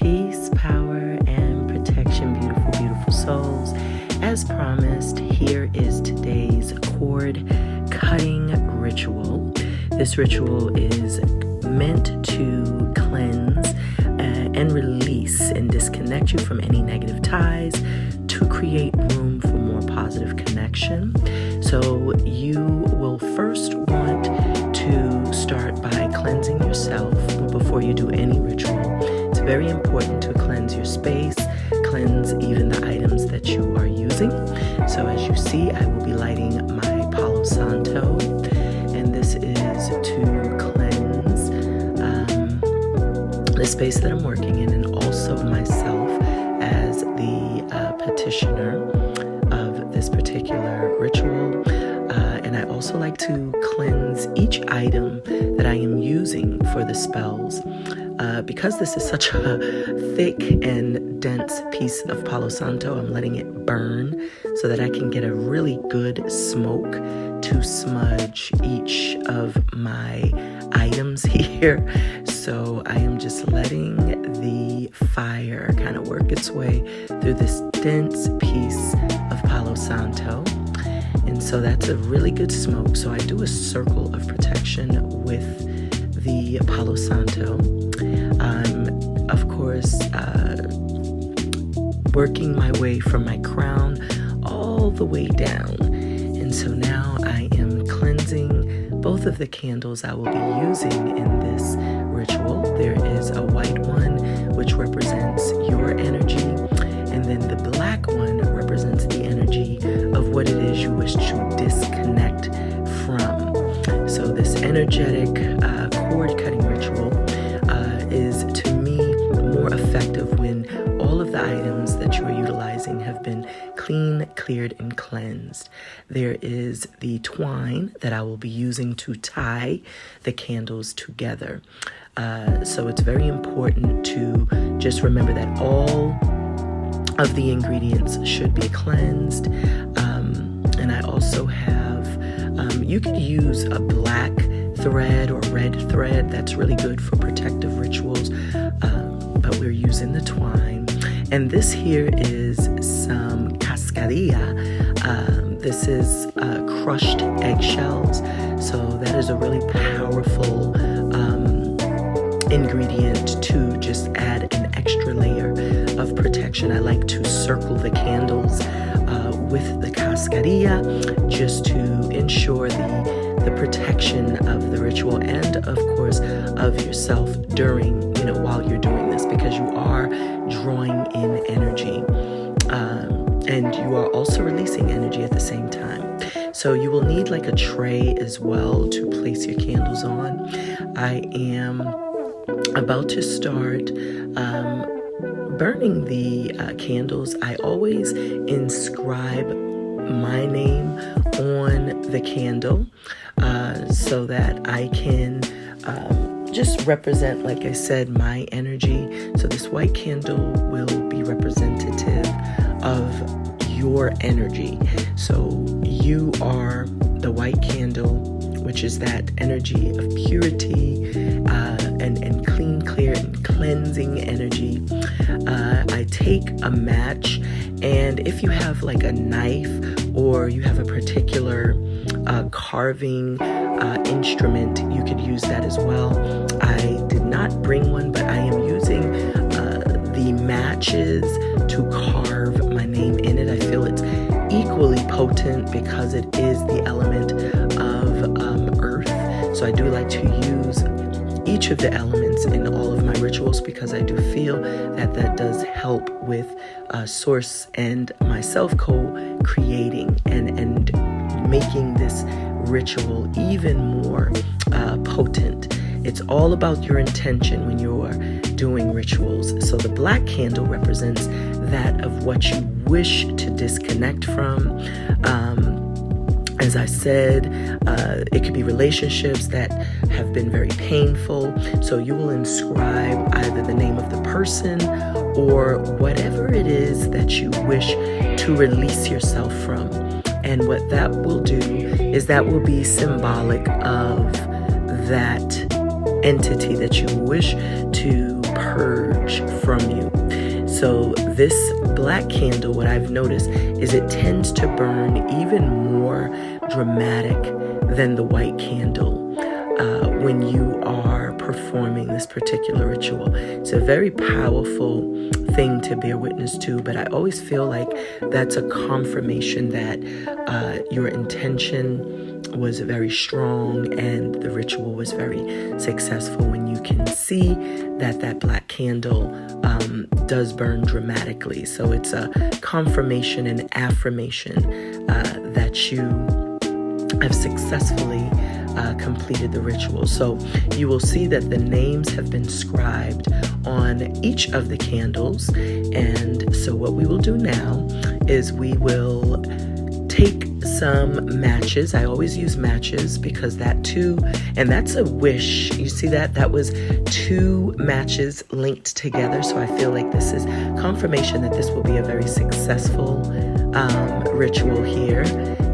Peace, power, and protection, beautiful, beautiful souls. As promised, here is today's cord cutting ritual. This ritual is meant to cleanse and release and disconnect you from any negative ties to create room for more positive connection. So you will first want to start by cleansing yourself before you do any ritual. It's very important to cleanse your space, cleanse even the items that you are using. So as you see, I will be lighting my Palo Santo, and this is to cleanse the space that I'm working in, and also myself as the petitioner of this particular ritual. And I also like to cleanse each item that I am using for the spells. Because this is such a thick and dense piece of Palo Santo, I'm letting it burn so that I can get a really good smoke to smudge each of my items here. So I am just letting the fire kind of work its way through this dense piece of Palo Santo. And so that's a really good smoke. So I do a circle of protection with the Palo Santo. I'm, of course, working my way from my crown all the way down. And so now I am cleansing both of the candles I will be using in this ritual. There is a white one, which represents your energy, and then the black one represents the energy of what it is you wish to disconnect from. So this energetic cord cutting ritual is, to me, more effective when all of the items that you are utilizing have been clean, cleared, and cleansed. There is the twine that I will be using to tie the candles together. So it's very important to just remember that all of the ingredients should be cleansed. And I also have, you could use a black thread or red thread. That's really good for protective rituals. But we're using the twine. And this here is some cascarilla. This is crushed eggshells. So that is a really powerful ingredient to just add an extra layer of protection. I like to circle the candles with the cascarilla just to ensure the protection of the ritual and, of course, of yourself during, while you're doing this, because you are drawing in energy and you are also releasing energy at the same time. So you will need like a tray as well to place your candles on. I am about to start burning the candles. I always inscribe my name on the candle so that I can just represent, like I said, my energy. So this white candle will be representative of your energy. So you are the white candle, which is that energy of purity and clean, clear, and cleansing energy. I take a match, and if you have like a knife or you have a particular carving instrument, you could use that as well. I did not bring one, but I am using the matches to carve my name in it. I feel it's equally potent because it is the element of earth. So I do like to use each of the elements in all of my rituals because I do feel that that does help with source and myself co-creating and making this ritual even more potent. It's all about your intention when you're doing rituals. So the black candle represents that of what you wish to disconnect from. As I said, it could be relationships that have been very painful. So you will inscribe either the name of the person or whatever it is that you wish to release yourself from. And what that will do is that will be symbolic of that entity that you wish to purge much from you. So this black candle, what I've noticed is it tends to burn even more dramatic than the white candle when you are performing this particular ritual. It's a very powerful thing to bear witness to, but I always feel like that's a confirmation that your intention was very strong and the ritual was very successful when you can see that that black candle does burn dramatically. So it's a confirmation and affirmation that you have successfully completed the ritual. So you will see that the names have been scribed on each of the candles. And so what we will do now is we will take some matches. I always use matches because that too, and that's a wish. You see that? That was 2 matches linked together. So I feel like this is confirmation that this will be a very successful ritual here.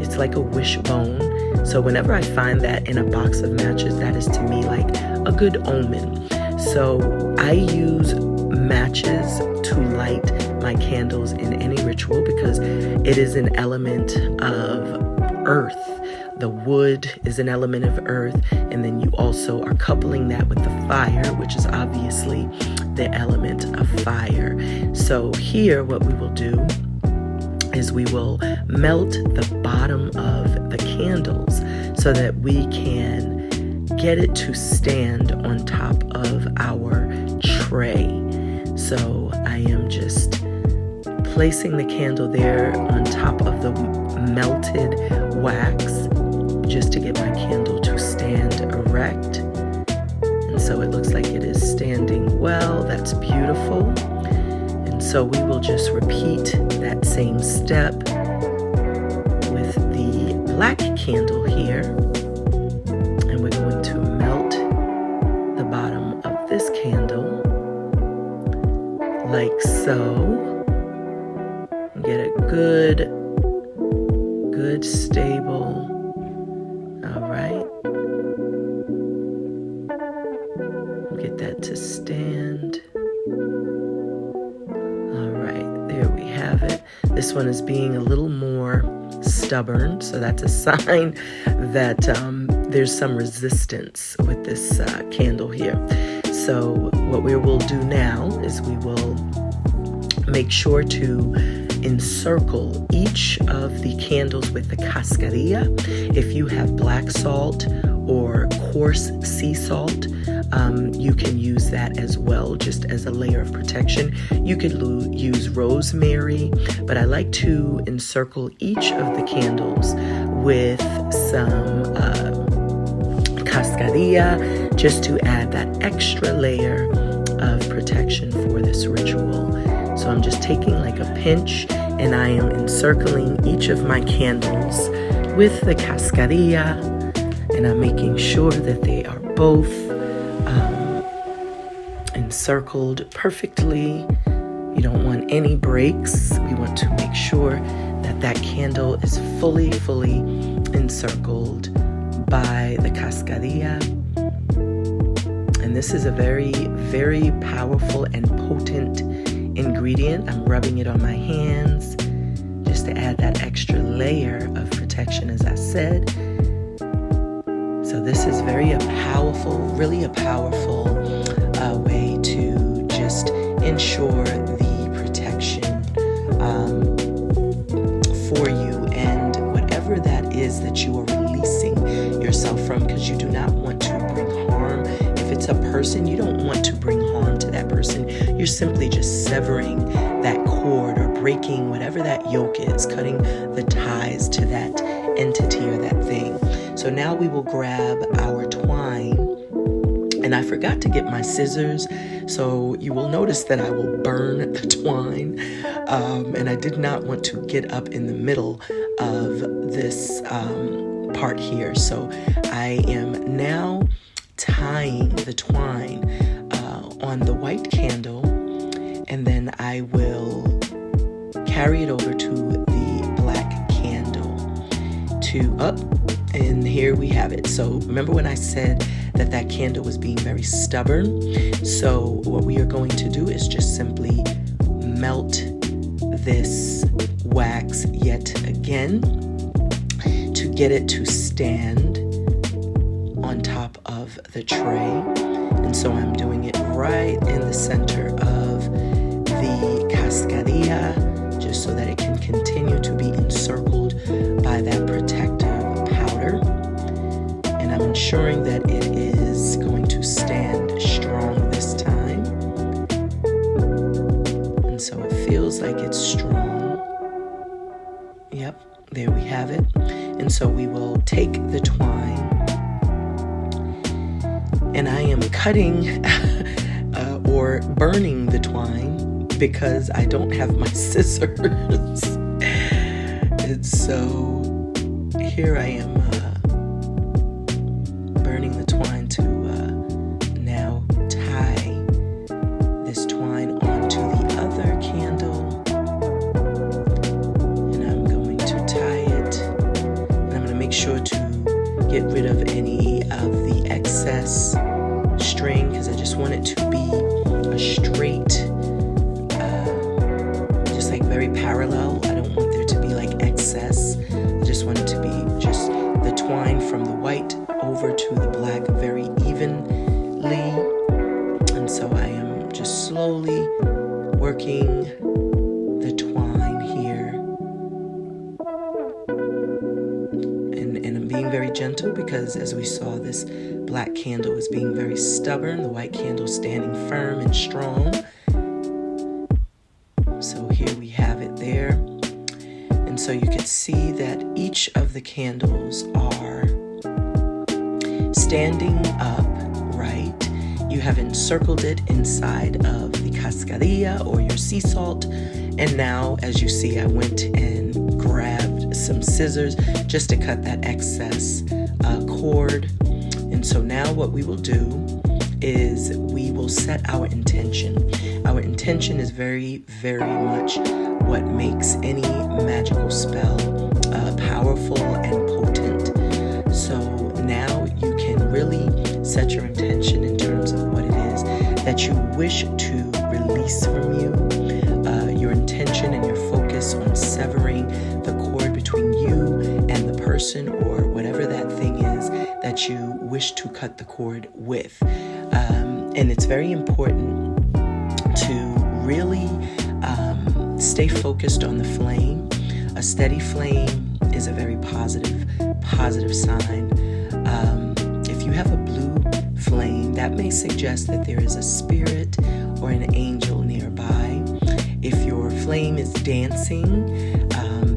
It's like a wishbone. So whenever I find that in a box of matches, that is to me like a good omen. So I use matches to light my candles in any ritual because it is an element of earth. The wood is an element of earth, and then you also are coupling that with the fire, which is obviously the element of fire. So here what we will do is we will melt the bottom of the candles so that we can get it to stand on top of our tray. So I am just placing the candle there on top of the melted wax just to get my candle to stand erect. And so it looks like it is standing well. That's beautiful. And so we will just repeat that same step with the black candle here. And we're going to melt the bottom of this candle like so. Get a good stable. All right. Get that to stand. All right, there we have it. This one is being a little more stubborn, so that's a sign that there's some resistance with this candle here. So what we will do now is we will make sure to encircle each of the candles with the cascarilla. If you have black salt or coarse sea salt, you can use that as well, just as a layer of protection. You could use rosemary, but I like to encircle each of the candles with some cascarilla, just to add that extra layer of protection for this ritual. So I'm just taking like a pinch and I am encircling each of my candles with the cascarilla, and I'm making sure that they are both encircled perfectly. You don't want any breaks. We want to make sure that that candle is fully encircled by the cascarilla. And this is a very, very powerful and potent ingredient. I'm rubbing it on my hands just to add that extra layer of protection, as I said. So this is really a powerful way to just ensure the protection for you and whatever that is that you are releasing yourself from, because you do not want to bring harm. If it's a person, you don't want to bring harm to that person. You're simply just severing that cord or breaking whatever that yoke is, cutting the ties to that entity or that thing. So now we will grab our twine, and I forgot to get my scissors, so you will notice that I will burn the twine, and I did not want to get up in the middle of this part here. So I am now tying the twine on the white candle, and then I will carry it over to the black candle and here we have it. So remember when I said that candle was being very stubborn. So what we are going to do is just simply melt this wax yet again to get it to stand on top of the tray. And so I'm doing it right in the center of the cascarilla, just so that it can continue to be encircled by that protective powder. And I'm ensuring that it is going to stand strong this time. And so it feels like it's strong. Yep, there we have it. And so we will take the twine, and I am cutting or burning the twine because I don't have my scissors. And so here I am burning the twine to now tie this twine onto the other candle. And I'm going to tie it, and I'm going to make sure to get rid of any of the excess string, because I just want it to be a straight, just like very parallel. I don't want there to be like excess. I just want it to be just the twine from the white over to the black very evenly. And so I am just slowly working the twine here. And I'm being very gentle because, as we saw, this black candle is being very stubborn, the white candle standing firm and strong. So here we have it there. And so you can see that each of the candles are standing up, right? You have encircled it inside of the cascarilla or your sea salt. And now, as you see, I went and grabbed some scissors just to cut that excess cord. And so now what we will do is we will set our intention. Our intention is very, very much what makes any magical spell powerful and potent. So now you can really set your intention in terms of what it is that you wish to release from you. Your intention and your focus on severing the cord between you and the person or whatever that thing is that you wish to cut the cord with. And it's very important to really stay focused on the flame. A steady flame is a very positive sign. If you have a blue flame, that may suggest that there is a spirit or an angel nearby. If your flame is dancing,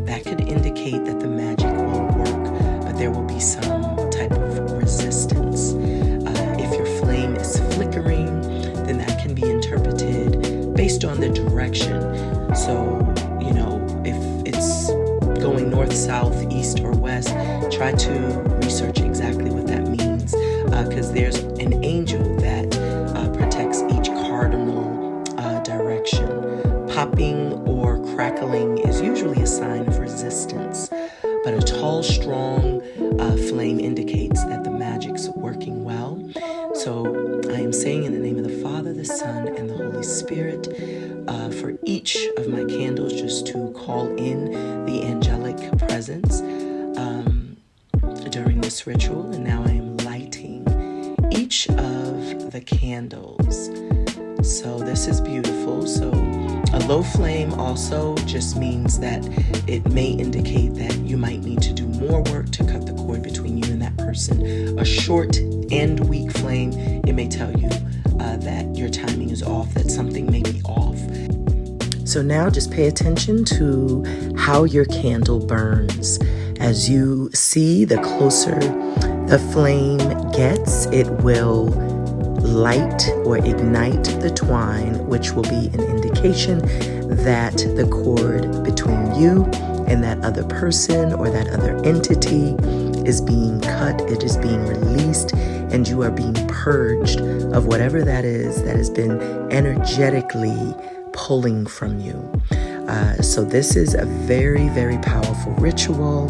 that could indicate that the magic will work, but there will be some type of resistance. If your flame is flickering, then that can be interpreted based on the direction. So, if it's going north, south, east, or west, try to research exactly what that means, because there's an angel that protects each cardinal direction. Popping or crackling is usually a sign of resistance, but a tall, strong flame indicates that the magic's working well. So I am saying in the name of the Father, the Son, and the Holy Spirit, for each of my candles, just to call in the angelic presence during this ritual. And now I am lighting each of the candles. So this is beautiful. So a low flame also just means that it may indicate that you might need to do more work to cut the cord between you and that person. A short and weak flame, it may tell you that your timing is off, that something may be off. So now just pay attention to how your candle burns. As you see, the closer the flame gets, it will light or ignite the twine, which will be an indication that the cord between you and that other person or that other entity is being cut, it is being released, and you are being purged of whatever that is that has been energetically pulling from you. So this is a very, very powerful ritual.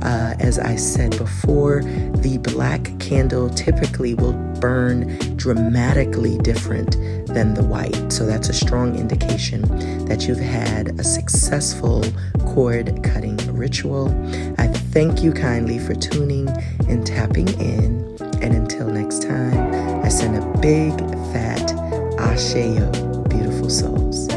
As I said before, the black candle typically will burn dramatically different than the white. So that's a strong indication that you've had a successful cord cutting ritual. I thank you kindly for tuning and tapping in. And until next time, I send a big, fat Asheo, beautiful souls.